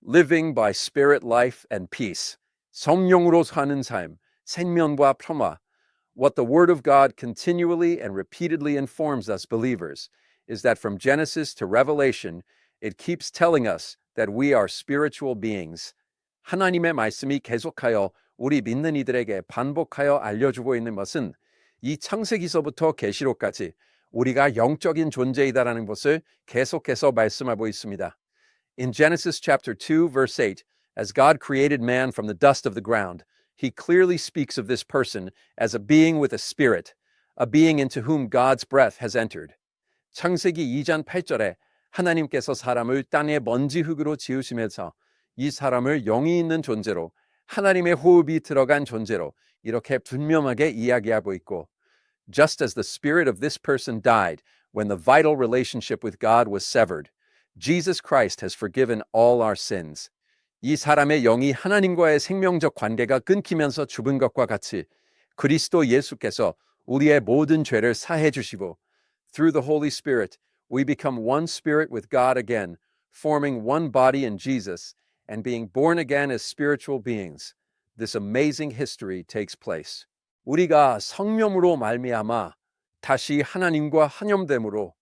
living by spirit life and peace. 성령으로 사는 삶, 생명과 평화. What the Word of God continually and repeatedly informs us believers is that from Genesis to Revelation, it keeps telling us that we are spiritual beings. 하나님의 말씀이 계속하여 우리 믿는 이들에게 반복하여 알려주고 있는 것은 이 창세기서부터 계시록까지 우리가 영적인 존재이다라는 것을 계속해서 말씀하고 있습니다. In Genesis chapter 2, verse 8, as God created man from the dust of the ground, he clearly speaks of this person as a being with a spirit, a being into whom God's breath has entered. 창세기 2장 8절에 하나님께서 사람을 땅의 먼지 흙으로 지으시면서 이 사람을 영이 있는 존재로, 하나님의 호흡이 들어간 존재로 이렇게 분명하게 이야기하고 있고, just as the spirit of this person died when the vital relationship with God was severed, Jesus Christ has forgiven all our sins. 이 사람의 영이 하나님과의 생명적 관계가 끊기면서 죽은 것과 같이 그리스도 예수께서 우리의 모든 죄를 사해 주시고, through the Holy Spirit, we become one spirit with God again, forming one body in Jesus, and being born again as spiritual beings. This amazing history takes place. 우리가 성령으로 말미암아 다시 하나님과 한염됨으로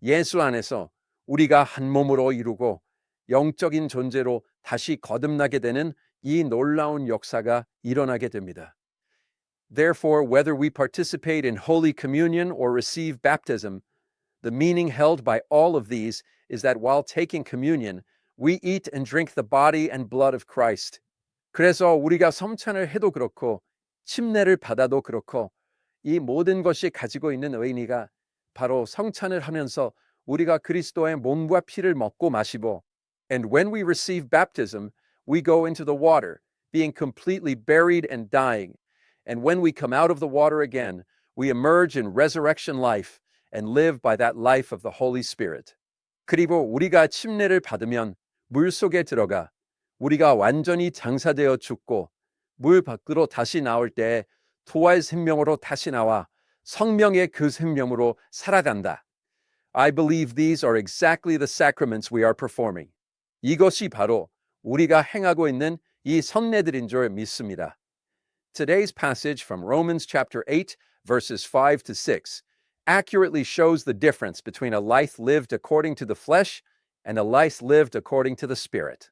예수 안에서 우리가 한 몸으로 이루고 영적인 존재로 다시 거듭나게 되는 이 놀라운 역사가 일어나게 됩니다. Therefore, whether we participate in Holy Communion or receive baptism, the meaning held by all of these is that while taking communion, we eat and drink the body and blood of Christ. 그래서 우리가 성찬을 해도 그렇고 침례를 받아도 그렇고 이 모든 것이 가지고 있는 의미가 바로 성찬을 하면서 우리가 그리스도의 몸과 피를 먹고 마시고, and when we receive baptism, we go into the water, being completely buried and dying, and when we come out of the water again, we emerge in resurrection life and live by that life of the Holy Spirit. 그리고 우리가 침례를 받으면 물 속에 들어가 우리가 완전히 장사되어 죽고 물 밖으로 다시 나올 때 부활 생명으로 다시 나와 성령의 그 생명으로 살아간다. I believe these are exactly the sacraments we are performing. 이것이 바로 우리가 행하고 있는 이 성례들인 줄 믿습니다. Today's passage from Romans chapter 8, verses 5 to 6, accurately shows the difference between a life lived according to the flesh and a life lived according to the Spirit.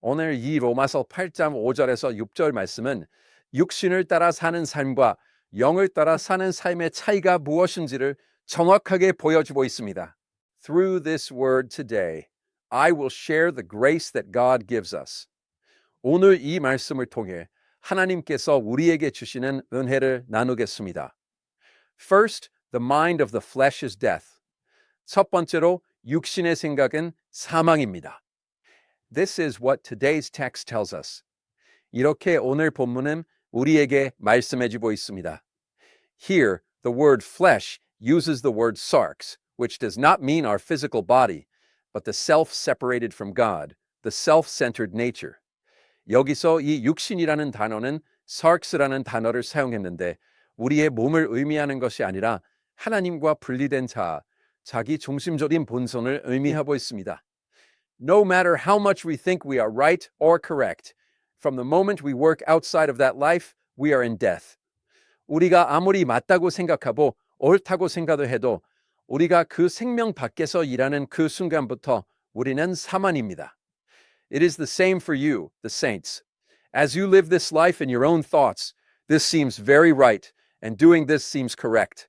오늘 이 로마서 8장 5절에서 6절 말씀은 육신을 따라 사는 삶과 영을 따라 사는 삶의 차이가 무엇인지를 정확하게 보여주고 있습니다. Through this word today, I will share the grace that God gives us. 오늘 이 말씀을 통해 하나님께서 우리에게 주시는 은혜를 나누겠습니다. First, the mind of the flesh is death. 첫 번째로 육신의 생각은 사망입니다. This is what today's text tells us. 이렇게 오늘 본문은 우리에게 말씀해주고 있습니다. Here, the word flesh uses the word sarx, which does not mean our physical body, but the self separated from God, the self-centered nature. 여기서 이 육신이라는 단어는 sarx라는 단어를 사용했는데 우리의 몸을 의미하는 것이 아니라 하나님과 분리된 자기 중심적인 본성을 의미하고 있습니다. No matter how much we think we are right or correct, from the moment we work outside of that life, we are in death. 우리가 아무리 맞다고 생각하고 옳다고 생각해도 우리가 그 생명 밖에서 일하는 그 순간부터 우리는 사망입니다. It is the same for you, the saints. As you live this life in your own thoughts, this seems very right, and doing this seems correct.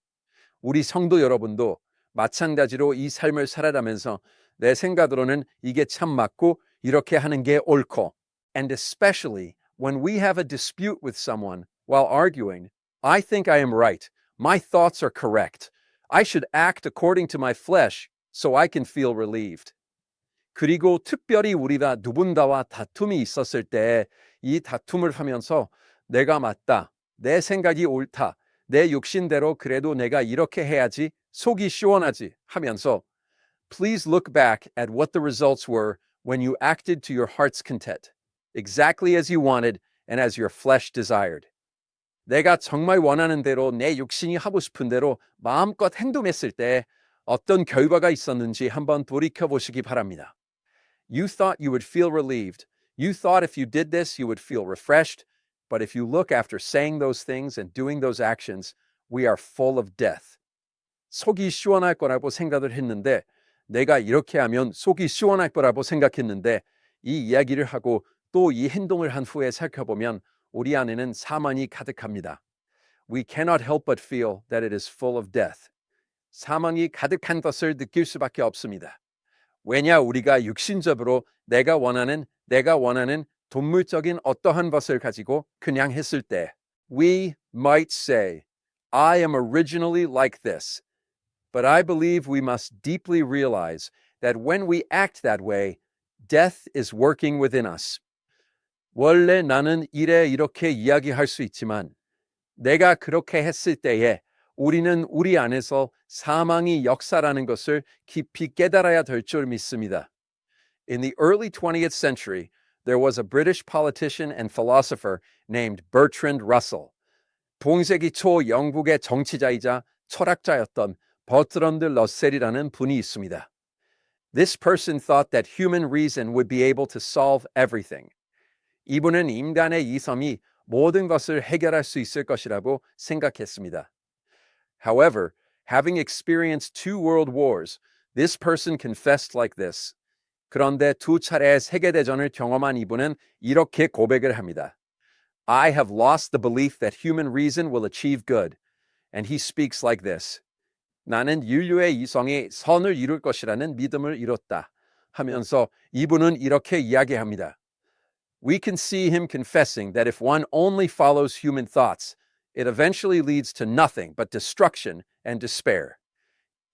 우리 성도 여러분도 마찬가지로 이 삶을 살아가면서 내 생각으로는 이게 참 맞고 이렇게 하는 게 옳고, and especially when we have a dispute with someone while arguing, I think I am right. My thoughts are correct. I should act according to my flesh so I can feel relieved. 그리고 특별히 우리가 누군가와 다툼이 있었을 때 이 다툼을 하면서 내가 맞다, 내 생각이 옳다, 내 육신대로 그래도 내가 이렇게 해야지, 속이 시원하지 하면서 please look back at what the results were when you acted to your heart's content, exactly as you wanted and as your flesh desired. 내가 정말 원하는 대로 내 육신이 하고 싶은 대로 마음껏 행동했을 때 어떤 결과가 있었는지 한번 돌이켜 보시기 바랍니다. You thought you would feel relieved. You thought if you did this, you would feel refreshed. But if you look after saying those things and doing those actions, we are full of death. 속이 시원할 거라고 생각을 했는데, 내가 이렇게 하면 속이 시원할 거라고 생각했는데, 이 이야기를 하고 또 이 행동을 한 후에 살펴보면 우리 안에는 사망이 가득합니다. We cannot help but feel that it is full of death. 사망이 가득한 것을 느낄 수밖에 없습니다. 왜냐 우리가 육신적으로 내가 원하는 동물적인 어떠한 것을 가지고 그냥 했을 때 We might say, I am originally like this. But I believe we must deeply realize that when we act that way, death is working within us. 원래 나는 이렇게 이야기할 수 있지만 내가 그렇게 했을 때에 우리는 우리 안에서 사망이 역사라는 것을 깊이 깨달아야 될 줄 믿습니다. In the early 20th century, there was a British politician and philosopher named Bertrand Russell. 동세기 초 영국의 정치자이자 철학자였던 버트런드 러셀이라는 분이 있습니다. This person thought that human reason would be able to solve everything. 이분은 인간의 이성이 모든 것을 해결할 수 있을 것이라고 생각했습니다. However, having experienced 2 world wars, this person confessed like this. 그런데 2차례의 세계대전을 경험한 이분은 이렇게 고백을 합니다. I have lost the belief that human reason will achieve good. And he speaks like this. 나는 인류의 이성이 선을 이룰 것이라는 믿음을 잃었다. 하면서 이분은 이렇게 이야기합니다. We can see him confessing that if one only follows human thoughts, it eventually leads to nothing but destruction and despair.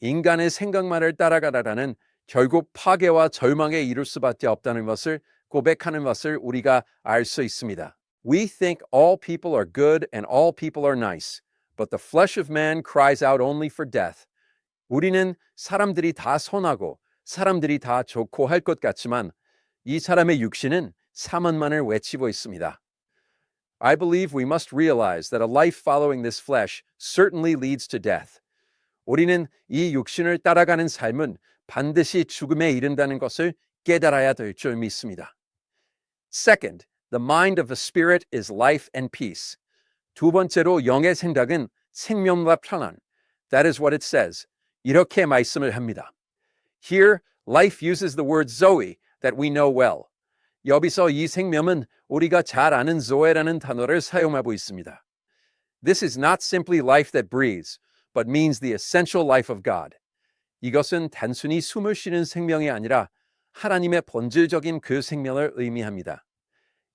인간의 생각만을 따라가다가는 결국 파괴와 절망에 이를 수밖에 없다는 것을 고백하는 것을 우리가 알 수 있습니다. We think all people are good and all people are nice, but the flesh of man cries out only for death. 우리는 사람들이 다 선하고 사람들이 다 좋고 할 것 같지만 이 사람의 육신은 사망만을 외치고 있습니다. I believe we must realize that a life following this flesh certainly leads to death. 우리는 이 육신을 따라가는 삶은 반드시 죽음에 이른다는 것을 깨달아야 될 줄 믿습니다. Second, the mind of the spirit is life and peace. 두 번째로 영의 생각은 생명과 평안. That is what it says. 이렇게 말씀을 합니다. Here, life uses the word Zoe that we know well. 여기서 이 생명은 우리가 잘 아는 zoe라는 단어를 사용하고 있습니다. This is not simply life that breathes, but means the essential life of God. 이것은 단순히 숨을 쉬는 생명이 아니라 하나님의 본질적인 그 생명을 의미합니다.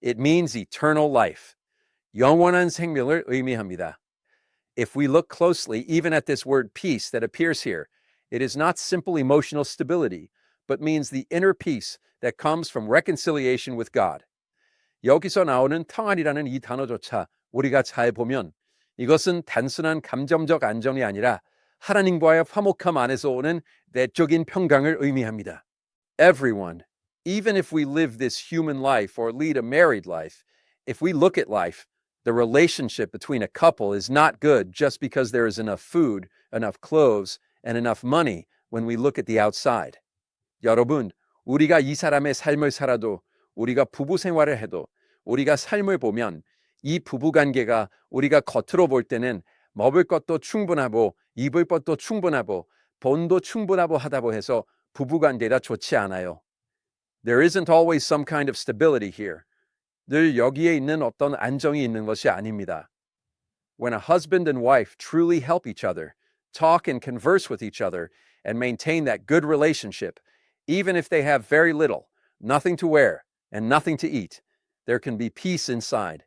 It means eternal life. 영원한 생명을 의미합니다. If we look closely even at this word peace that appears here, it is not simple emotional stability, but means the inner peace that comes from reconciliation with God. 여기서 나오는 평안이라는 이 단어조차 우리가 잘 보면 이것은 단순한 감정적 안정이 아니라 하나님과의 화목함 안에서 오는 내적인 평강을 의미합니다. Everyone, even if we live this human life or lead a married life, if we look at life, the relationship between a couple is not good just because there is enough food, enough clothes, and enough money when we look at the outside. 여러분, 우리가 이 사람의 삶을 살아도 우리가 부부 생활을 해도 우리가 삶을 보면 이 부부관계가 우리가 겉으로 볼 때는 먹을 것도 충분하고 입을 것도 충분하고 돈도 충분하고 하다고 해서 부부관계가 좋지 않아요. There isn't always some kind of stability here. 늘 여기에 있는 어떤 안정이 있는 것이 아닙니다. When a husband and wife truly help each other, talk and converse with each other, and maintain that good relationship, even if they have very little, nothing to wear, and nothing to eat, there can be peace inside.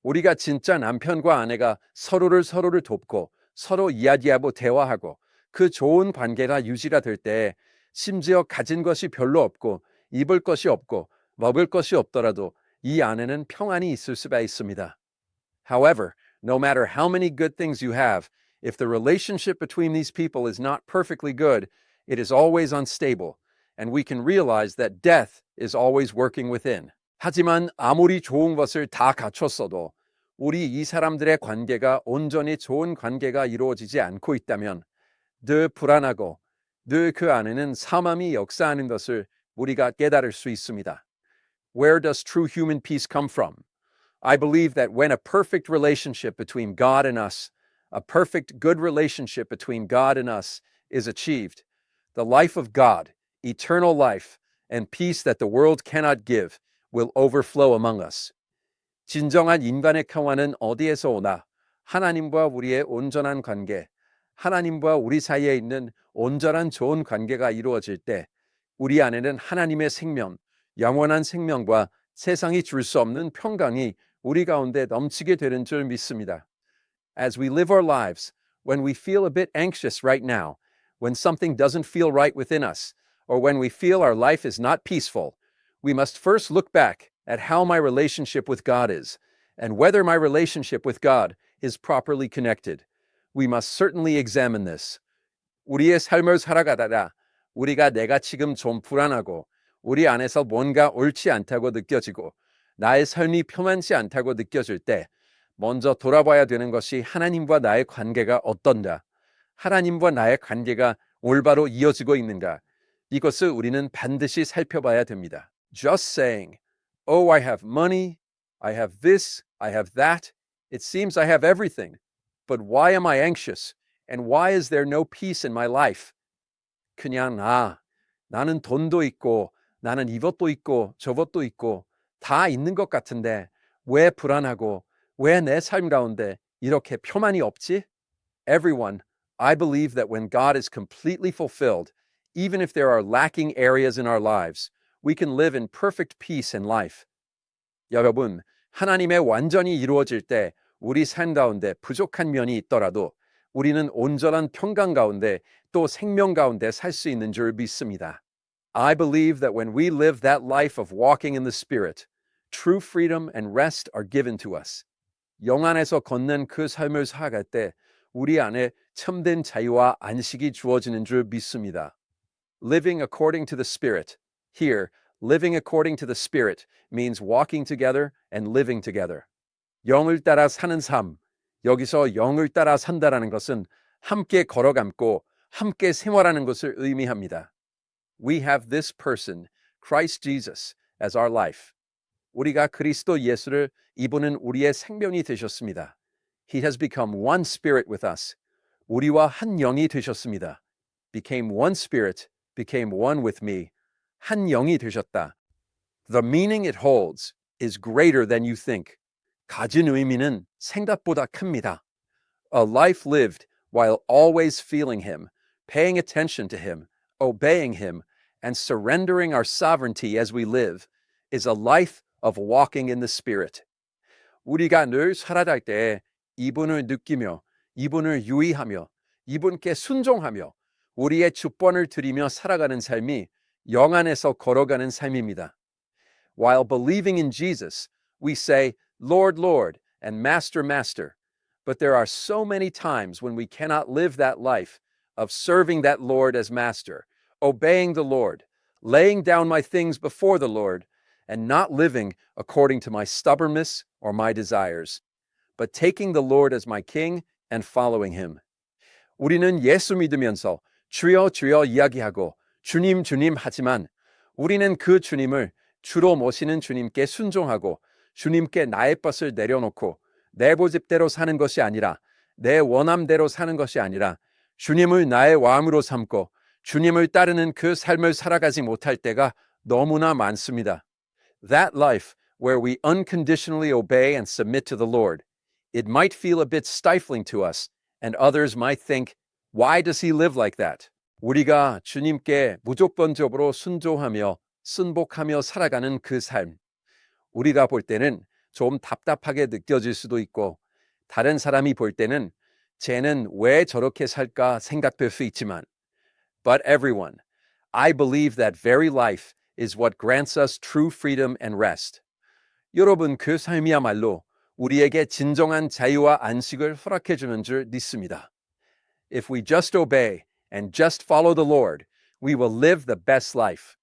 우리가 진짜 남편과 아내가 서로를 돕고 서로 이야기하고 대화하고 그 좋은 관계가 유지가 될 때 심지어 가진 것이 별로 없고 입을 것이 없고 먹을 것이 없더라도 이 안에는 평안이 있을 수가 있습니다. However, no matter how many good things you have, if the relationship between these people is not perfectly good, it is always unstable, and we can realize that death is always working within. 하지만 아무리 좋은 것을 다 갖췄어도 우리 이 사람들의 관계가 온전히 좋은 관계가 이루어지지 않고 있다면 늘 불안하고 늘 그 안에는 사망이 역사하는 것을 우리가 깨달을 수 있습니다. Where does true human peace come from? I believe that when a perfect relationship between God and us, a perfect good relationship between God and us is achieved, the life of God, eternal life, and peace that the world cannot give will overflow among us. 진정한 인간의 평화는 어디에서 오나? 하나님과 우리의 온전한 관계, 하나님과 우리 사이에 있는 온전한 좋은 관계가 이루어질 때 우리 안에는 하나님의 생명, 영원한 생명과 세상이 줄 수 없는 평강이 우리 가운데 넘치게 되는 줄 믿습니다. As we live our lives, when we feel a bit anxious right now, when something doesn't feel right within us, or when we feel our life is not peaceful, we must first look back at how my relationship with God is, and whether my relationship with God is properly connected. We must certainly examine this. 우리의 삶을 살아가다가 우리가 내가 지금 좀 불안하고 우리 안에서 뭔가 옳지 않다고 느껴지고 나의 삶이 평안치 않다고 느껴질 때 먼저 돌아봐야 되는 것이 하나님과 나의 관계가 어떤가, 하나님과 나의 관계가 올바로 이어지고 있는가, 이것을 우리는 반드시 살펴봐야 됩니다. Just saying, oh, I have money, I have this, I have that, it seems I have everything, but why am I anxious? And why is there no peace in my life? 그냥 나는 돈도 있고 나는 이것도 있고 저것도 있고 다 있는 것 같은데 왜 불안하고 왜 내 삶 가운데 이렇게 평안이 없지? Everyone, I believe that when God is completely fulfilled, even if there are lacking areas in our lives, we can live in perfect peace and life. 여러분, 하나님의 완전히 이루어질 때 우리 삶 가운데 부족한 면이 있더라도 우리는 온전한 평강 가운데 또 생명 가운데 살 수 있는 줄 믿습니다. I believe that when we live that life of walking in the Spirit, true freedom and rest are given to us. 영 안에서 걷는 그 삶을 살아갈 때 우리 안에 참된 자유와 안식이 주어지는 줄 믿습니다. Living according to the Spirit. Here, living according to the Spirit means walking together and living together. 영을 따라 사는 삶. 여기서 영을 따라 산다라는 것은 함께 걸어감고 함께 생활하는 것을 의미합니다. We have this person, Christ Jesus, as our life. 우리가 그리스도 예수를 이분은 우리의 생명이 되셨습니다. He has become one spirit with us. 우리와 한 영이 되셨습니다. Became one spirit, became one with me. 한 영이 되셨다. The meaning it holds is greater than you think. 가진 의미는 생각보다 큽니다. A life lived while always feeling Him, paying attention to Him, obeying Him, and surrendering our sovereignty as we live is a life of walking in the Spirit. 우리가 늘 살아갈 때 이분을 느끼며 이분을 유의하며 이분께 순종하며 우리의 주권을 드리며 살아가는 삶이 영 안에서 걸어가는 삶입니다. While believing in Jesus, we say, Lord, Lord, and Master, Master. But there are so many times when we cannot live that life of serving that Lord as Master, obeying the Lord, laying down my things before the Lord, and not living according to my stubbornness or my desires, but taking the Lord as my King and following Him. 우리는 예수 믿으면서 주여 주여 이야기하고 주님 주님 하지만 우리는 그 주님을 주로 모시는 주님께 순종하고 주님께 나의 것을 내려놓고 내 고집대로 사는 것이 아니라 내 원함대로 사는 것이 아니라 주님을 나의 왕으로 삼고 주님을 따르는 그 삶을 살아가지 못할 때가 너무나 많습니다. That life where we unconditionally obey and submit to the Lord, it might feel a bit stifling to us, and others might think, why does he live like that? 우리가 주님께 무조건적으로 순종하며 순복하며 살아가는 그 삶. 우리가 볼 때는 좀 답답하게 느껴질 수도 있고 다른 사람이 볼 때는 쟤는 왜 저렇게 살까 생각될 수 있지만 But everyone, I believe that very life is what grants us true freedom and rest. 여러분, 그 삶이야말로 우리에게 진정한 자유와 안식을 허락해 주는 줄 믿습니다. If we just obey and just follow the Lord, we will live the best life.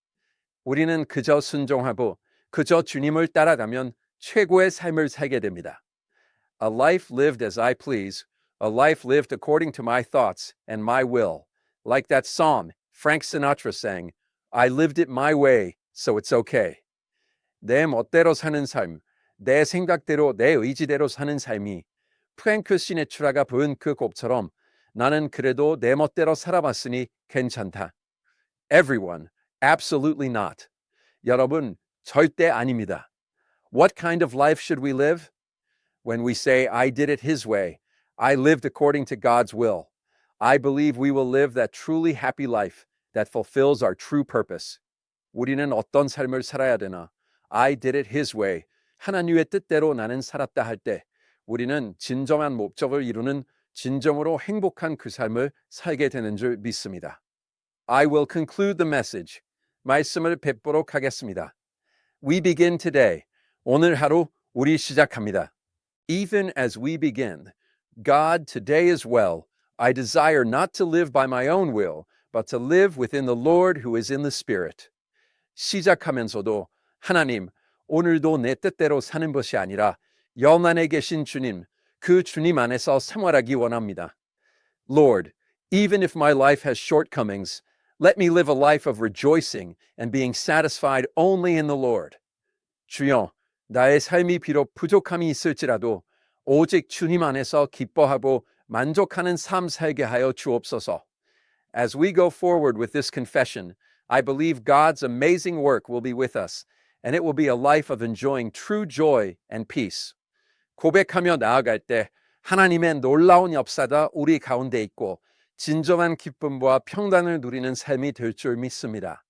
우리는 그저 순종하고 그저 주님을 따라가면 최고의 삶을 살게 됩니다. A life lived as I please, a life lived according to my thoughts and my will. Like that psalm Frank Sinatra sang, I lived it my way, so it's okay. 내 멋대로 사는 삶, 내 생각대로, 내 의지대로 사는 삶이 프랭크 시네트라가 부른 그 곡처럼 나는 그래도 내 멋대로 살아봤으니 괜찮다. Everyone, absolutely not. 여러분, 절대 아닙니다. What kind of life should we live? When we say, I did it his way, I lived according to God's will, I believe we will live that truly happy life that fulfills our true purpose. 우리는 어떤 삶을 살아야 되나? I did it his way. 하나님의 뜻대로 나는 살았다 할 때 우리는 진정한 목적을 이루는 진정으로 행복한 그 삶을 살게 되는 줄 믿습니다. I will conclude the message. 말씀을 뵙도록 하겠습니다. We begin today. 오늘 하루 우리 시작합니다. Even as we begin, God, today as well, I desire not to live by my own will, but to live within the Lord who is in the Spirit. 시작하면서도 하나님, 오늘도 내 뜻대로 사는 것이 아니라 영 안에 계신 주님, 그 주님 안에서 생활하기 원합니다. Lord, even if my life has shortcomings, let me live a life of rejoicing and being satisfied only in the Lord. 주여, 나의 삶이 비록 부족함이 있을지라도 오직 주님 안에서 기뻐하고 만족하는 삶 살게 하여 주옵소서. As we go forward with this confession, I believe God's amazing work will be with us, and it will be a life of enjoying true joy and peace. 고백하며 나아갈 때 하나님의 놀라운 역사가 우리 가운데 있고 진정한 기쁨과 평단을 누리는 삶이 될 줄 믿습니다.